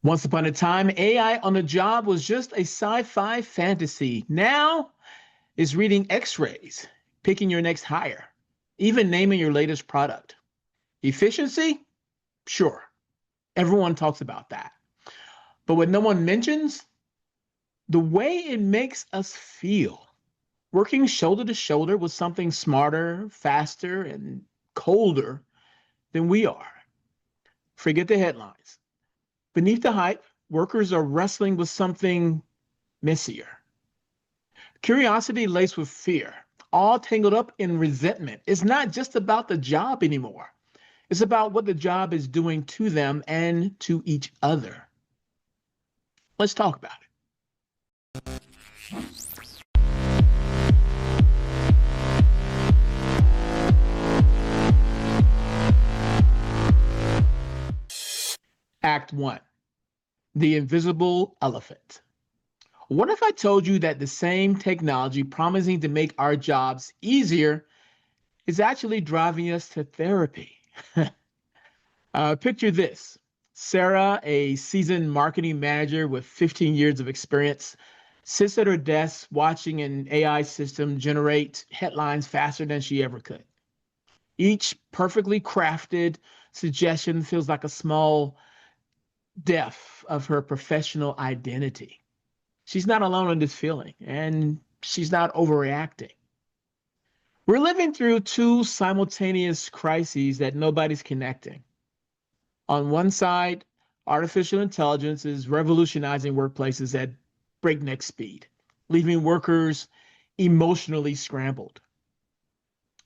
Once upon a time, AI on the job was just a sci-fi fantasy. Now it's reading x-rays, picking your next hire, even naming your latest product. Efficiency? Sure. Everyone talks about that. But what no one mentions, the way it makes us feel. Working shoulder to shoulder with something smarter, faster, and colder than we are. Forget the headlines. Beneath the hype, workers are wrestling with something messier. Curiosity laced with fear, all tangled up in resentment. It's not just about the job anymore. It's about what the job is doing to them and to each other. Let's talk about it. Act 1. The invisible elephant. What if I told you that the same technology promising to make our jobs easier is actually driving us to therapy? Picture this. Sarah, a seasoned marketing manager with 15 years of experience, sits at her desk watching an AI system generate headlines faster than she ever could. Each perfectly crafted suggestion feels like a small death of her professional identity. She's not alone in this feeling, and she's not overreacting. We're living through two simultaneous crises that nobody's connecting. On one side, artificial intelligence is revolutionizing workplaces at breakneck speed, leaving workers emotionally scrambled.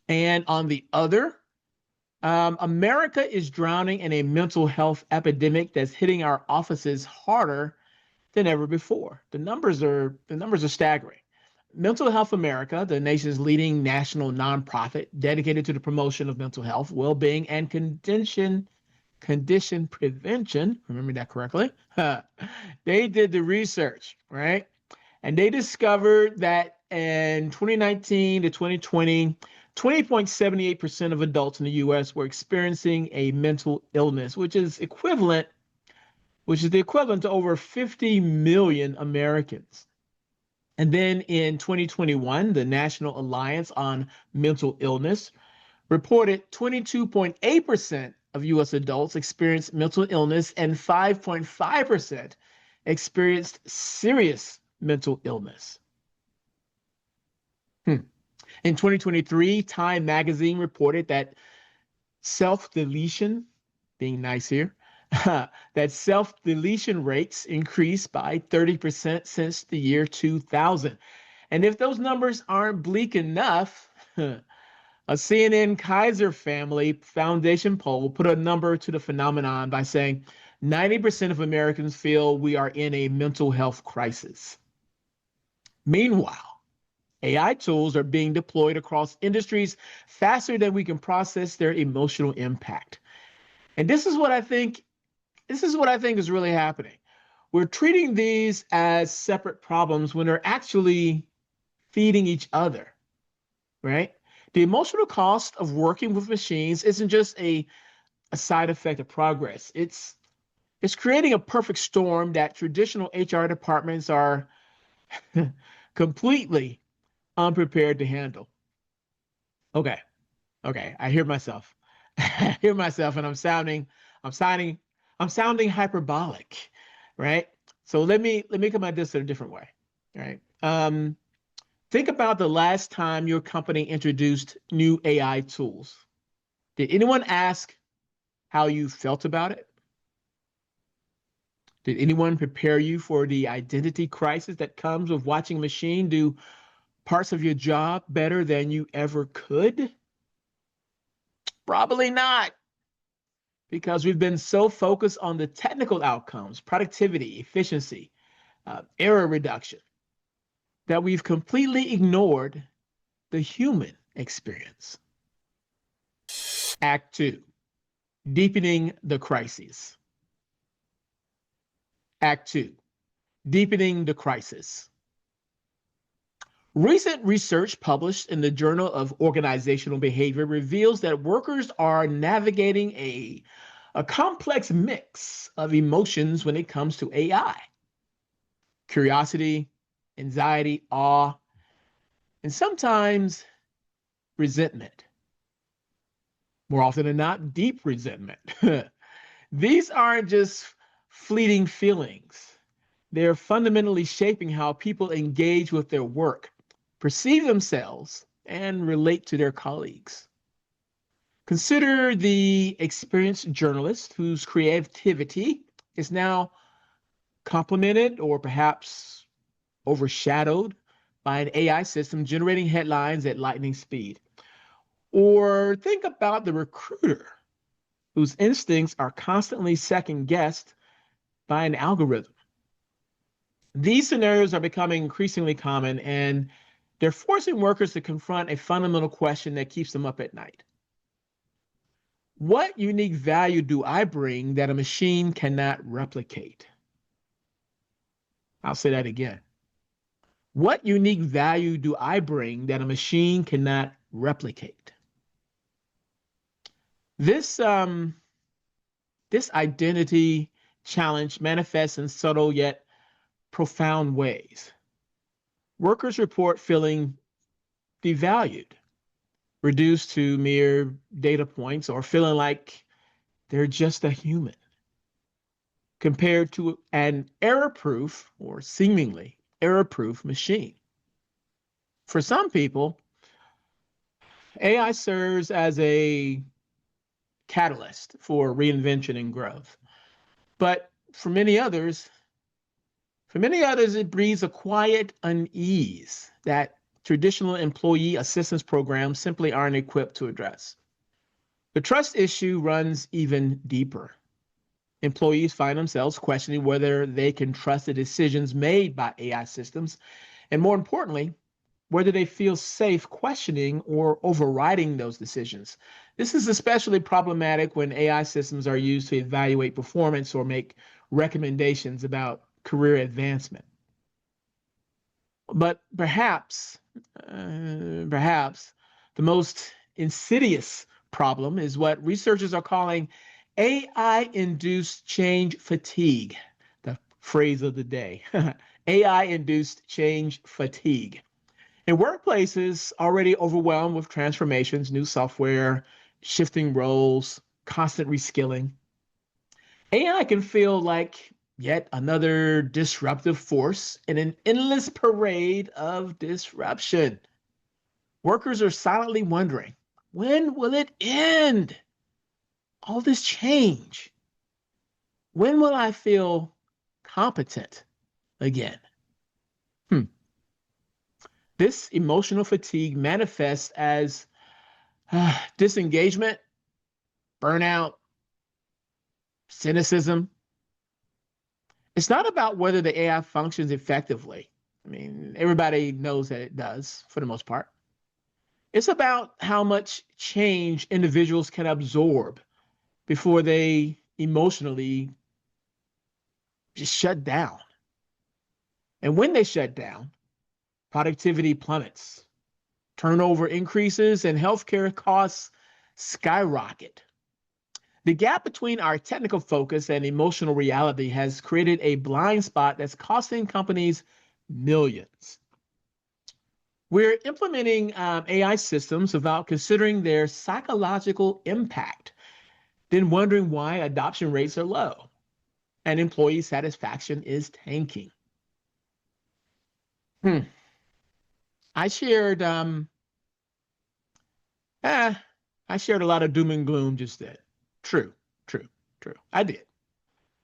And on the other, America is drowning in a mental health epidemic that's hitting our offices harder than ever before. The numbers are staggering. Mental Health America, the nation's leading national nonprofit dedicated to the promotion of mental health, well-being, and condition prevention, remember that correctly? They did the research, right? And they discovered that in 2019 to 2020, 20.78% of adults in the US were experiencing a mental illness, which is the equivalent to over 50 million Americans. And then in 2021, the National Alliance on Mental Illness reported 22.8% of US adults experienced mental illness and 5.5% experienced serious mental illness. In 2023, Time magazine reported that self-deletion, being nice here, that self-deletion rates increased by 30% since the year 2000. And if those numbers aren't bleak enough, a CNN Kaiser Family Foundation poll put a number to the phenomenon by saying 90% of Americans feel we are in a mental health crisis. Meanwhile, AI tools are being deployed across industries faster than we can process their emotional impact. And this is what I think is really happening. We're treating these as separate problems when they're actually feeding each other, right? The emotional cost of working with machines isn't just a side effect of progress. It's creating a perfect storm that traditional HR departments are completely unprepared to handle. Okay, I hear myself. I hear myself, and I'm sounding hyperbolic, right? So let me come at this in a different way, right? Think about the last time your company introduced new AI tools. Did anyone ask how you felt about it? Did anyone prepare you for the identity crisis that comes with watching a machine do parts of your job better than you ever could? Probably not, because we've been so focused on the technical outcomes, productivity, efficiency, error reduction, that we've completely ignored the human experience. Act 2, deepening the crises. Act 2, deepening the crisis. Recent research published in the Journal of Organizational Behavior reveals that workers are navigating a a complex mix of emotions when it comes to AI: curiosity, anxiety, awe, and sometimes resentment. More often than not, deep resentment. These aren't just fleeting feelings, they're fundamentally shaping how people engage with their work, perceive themselves, and relate to their colleagues. Consider the experienced journalist whose creativity is now complemented or perhaps overshadowed by an AI system generating headlines at lightning speed. Or think about the recruiter whose instincts are constantly second guessed by an algorithm. These scenarios are becoming increasingly common, and they're forcing workers to confront a fundamental question that keeps them up at night. What unique value do I bring that a machine cannot replicate? I'll say that again. What unique value do I bring that a machine cannot replicate? This this identity challenge manifests in subtle yet profound ways. Workers report feeling devalued, reduced to mere data points, or feeling like they're just a human compared to an error-proof or seemingly error-proof machine. For some people, AI serves as a catalyst for reinvention and growth. But for many others, it breeds a quiet unease that traditional employee assistance programs simply aren't equipped to address. The trust issue runs even deeper. Employees find themselves questioning whether they can trust the decisions made by AI systems, and more importantly, whether they feel safe questioning or overriding those decisions. This is especially problematic when AI systems are used to evaluate performance or make recommendations about career advancement. But perhaps the most insidious problem is what researchers are calling AI-induced change fatigue, the phrase of the day. AI-induced change fatigue. In workplaces already overwhelmed with transformations, new software, shifting roles, constant reskilling, AI can feel like yet another disruptive force in an endless parade of disruption. Workers are silently wondering, when will it end? All this change. When will I feel competent again? Hmm. This emotional fatigue manifests as disengagement, burnout, cynicism. It's not about whether the AI functions effectively. I mean, everybody knows that it does for the most part. It's about how much change individuals can absorb before they emotionally just shut down. And when they shut down, productivity plummets, turnover increases, and healthcare costs skyrocket. The gap between our technical focus and emotional reality has created a blind spot that's costing companies millions. We're implementing AI systems without considering their psychological impact, then wondering why adoption rates are low and employee satisfaction is tanking. Hmm. I shared eh, I shared a lot of doom and gloom just then. True, true, true. I did.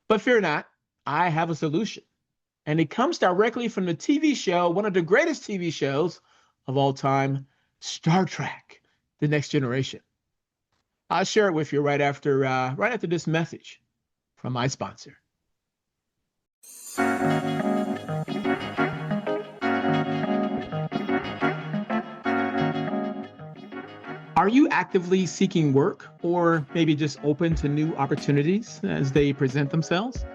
But fear not, I have a solution. And it comes directly from the TV show, one of the greatest TV shows of all time, Star Trek: The Next Generation. I'll share it with you right after this message from my sponsor. Are you actively seeking work or maybe just open to new opportunities as they present themselves?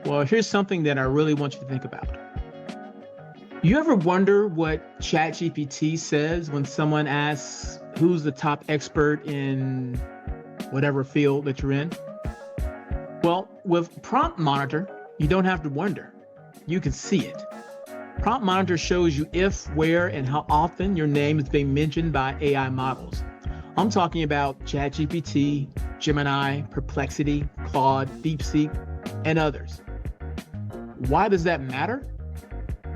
Well, here's something that I really want you to think about. You ever wonder what ChatGPT says when someone asks who's the top expert in whatever field that you're in? Well, with Prompt Monitor, you don't have to wonder. You can see it. Prompt Monitor shows you if, where, and how often your name is being mentioned by AI models. I'm talking about ChatGPT, Gemini, Perplexity, Claude, DeepSeek, and others. Why does that matter?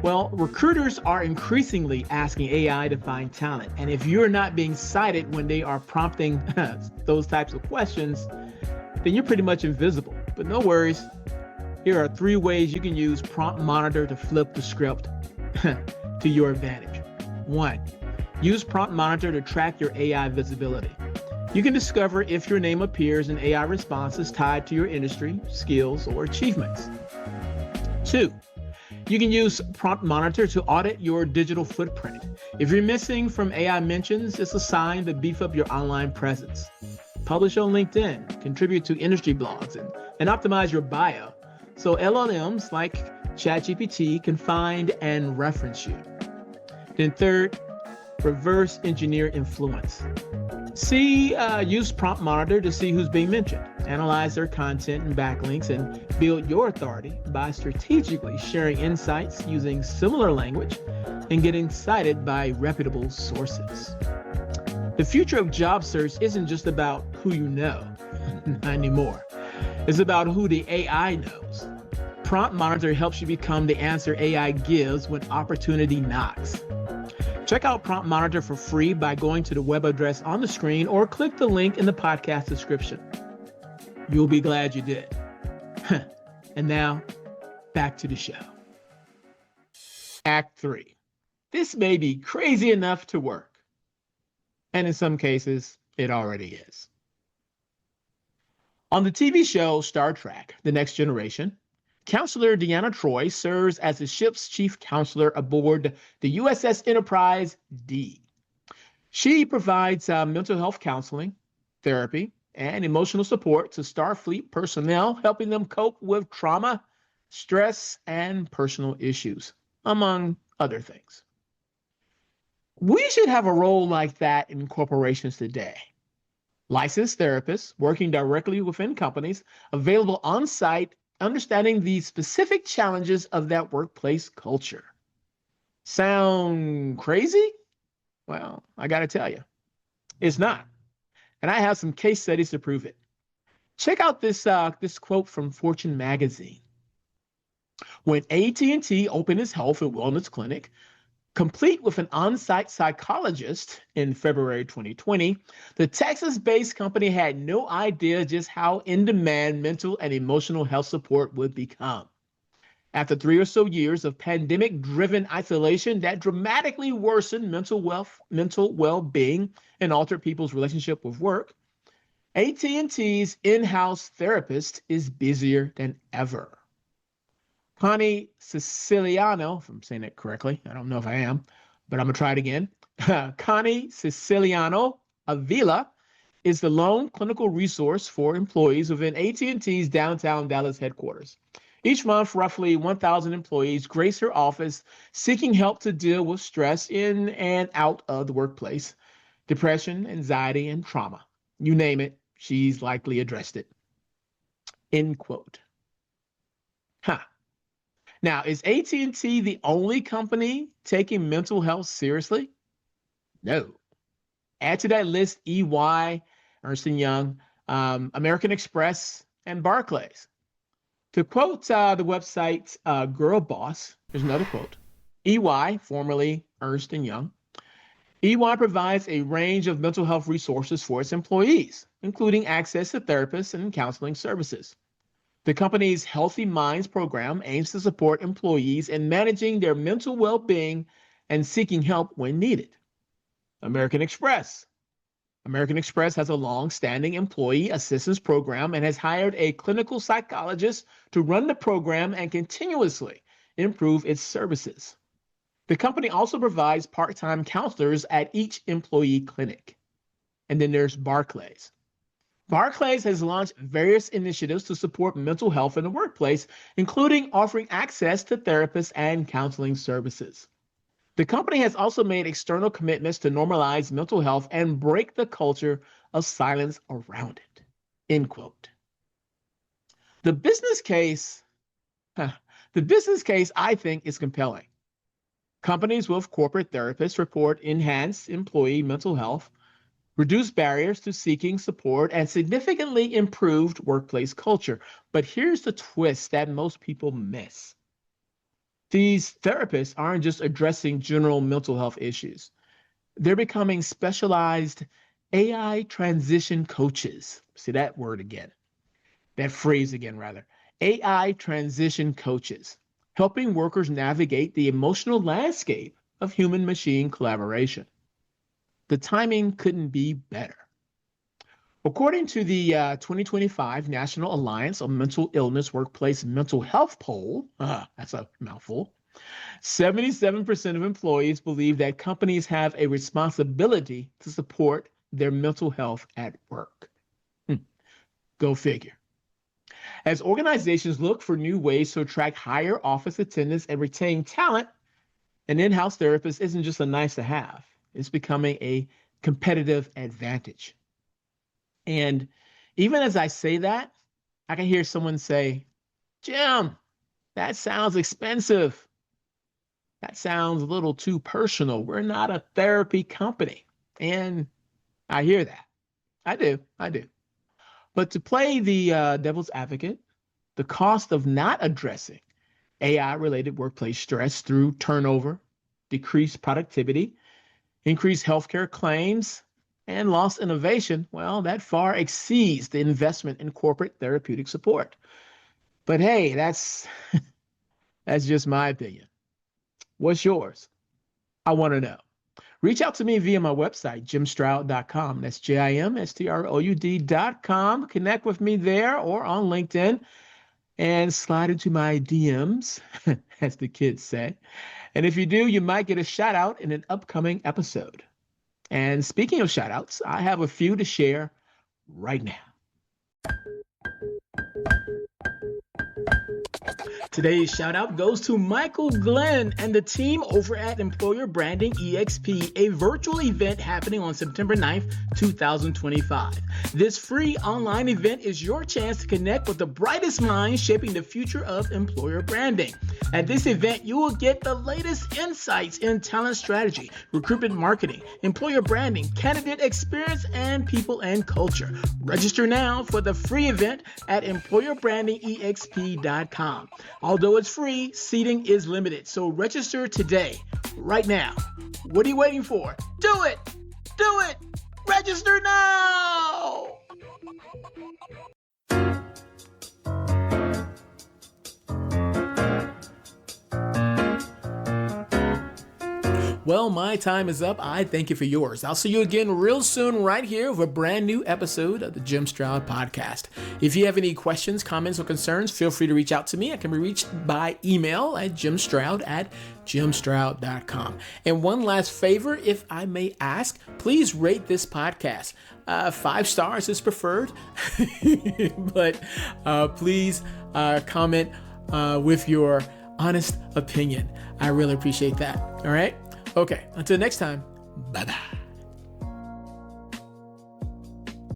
Well, recruiters are increasingly asking AI to find talent. And if you're not being cited when they are prompting those types of questions, then you're pretty much invisible. But no worries. Here are 3 ways you can use Prompt Monitor to flip the script to your advantage. 1. Use Prompt Monitor to track your AI visibility. You can discover if your name appears in AI responses tied to your industry, skills, or achievements. 2. You can use Prompt Monitor to audit your digital footprint. If you're missing from AI mentions, it's a sign to beef up your online presence. Publish on LinkedIn, contribute to industry blogs, and optimize your bio so LLMs like ChatGPT can find and reference you. Then third, reverse engineer influence. Use Prompt Monitor to see who's being mentioned, analyze their content and backlinks, and build your authority by strategically sharing insights using similar language and getting cited by reputable sources. The future of job search isn't just about who you know, not anymore. It's about who the AI knows. Prompt Monitor helps you become the answer AI gives when opportunity knocks. Check out Prompt Monitor for free by going to the web address on the screen or click the link in the podcast description. You'll be glad you did. And now, back to the show. Act 3. This may be crazy enough to work. And in some cases, it already is. On the TV show Star Trek: The Next Generation, Counselor Deanna Troi serves as the ship's chief counselor aboard the USS Enterprise D. She provides mental health counseling, therapy, and emotional support to Starfleet personnel, helping them cope with trauma, stress, and personal issues, among other things. We should have a role like that in corporations today. Licensed therapists working directly within companies, available on site, understanding the specific challenges of that workplace culture. Sound crazy? Well, I got to tell you, it's not. And I have some case studies to prove it. Check out this quote from Fortune magazine. When AT&T opened its health and wellness clinic, complete with an on-site psychologist in February 2020, the Texas-based company had no idea just how in-demand mental and emotional health support would become. After 3 or so years of pandemic-driven isolation that dramatically worsened mental well-being and altered people's relationship with work, AT&T's in-house therapist is busier than ever. Connie Siciliano, if I'm saying that correctly, I don't know if I am, but I'm going to try it again. Connie Siciliano Avila is the lone clinical resource for employees within AT&T's downtown Dallas headquarters. Each month, roughly 1,000 employees grace her office seeking help to deal with stress in and out of the workplace, depression, anxiety, and trauma. You name it, she's likely addressed it. End quote. Now, is AT&T the only company taking mental health seriously? No. Add to that list EY, Ernst & Young, American Express, and Barclays. To quote the website Girl Boss, there's another quote. EY, formerly Ernst & Young, EY provides a range of mental health resources for its employees, including access to therapists and counseling services. The company's Healthy Minds program aims to support employees in managing their mental well-being and seeking help when needed. American Express. American Express has a long-standing employee assistance program and has hired a clinical psychologist to run the program and continuously improve its services. The company also provides part-time counselors at each employee clinic. And then there's Barclays. Barclays has launched various initiatives to support mental health in the workplace, including offering access to therapists and counseling services. The company has also made external commitments to normalize mental health and break the culture of silence around it. End quote. The business case, the business case, I think, is compelling. Companies with corporate therapists report enhanced employee mental health, reduced barriers to seeking support, and significantly improved workplace culture. But here's the twist that most people miss. These therapists aren't just addressing general mental health issues. They're becoming specialized AI transition coaches. See that word again, that phrase again, rather. AI transition coaches, helping workers navigate the emotional landscape of human machine collaboration. The timing couldn't be better. According to the 2025 National Alliance on Mental Illness Workplace Mental Health poll, that's a mouthful, 77% of employees believe that companies have a responsibility to support their mental health at work. Go figure. As organizations look for new ways to attract higher office attendance and retain talent, an in-house therapist isn't just a nice to have. It's becoming a competitive advantage. And even as I say that, I can hear someone say, Jim, that sounds expensive. That sounds a little too personal. We're not a therapy company. And I hear that. I do. But to play the devil's advocate, the cost of not addressing AI-related workplace stress through turnover, decreased productivity, increased healthcare claims, and lost innovation, well, that far exceeds the investment in corporate therapeutic support. But hey, that's just my opinion. What's yours? I want to know. Reach out to me via my website, jimstroud.com. That's JIMSTROUD.com. Connect with me there or on LinkedIn and slide into my DMs, as the kids say. And if you do, you might get a shout out in an upcoming episode. And speaking of shout outs, I have a few to share right now. Today's shout out goes to Michael Glenn and the team over at Employer Branding EXP, a virtual event happening on September 9th, 2025. This free online event is your chance to connect with the brightest minds shaping the future of employer branding. At this event, you will get the latest insights in talent strategy, recruitment marketing, employer branding, candidate experience, and people and culture. Register now for the free event at employerbrandingexp.com. Although it's free, seating is limited, so register today, right now. What are you waiting for? Do it! Do it! Register now! Well, my time is up. I thank you for yours. I'll see you again real soon right here with a brand new episode of the Jim Stroud Podcast. If you have any questions, comments, or concerns, feel free to reach out to me. I can be reached by email at jimstroud@jimstroud.com. And one last favor, if I may ask, please rate this podcast. 5 stars is preferred, but please comment with your honest opinion. I really appreciate that. All right? Okay, until next time, bye-bye.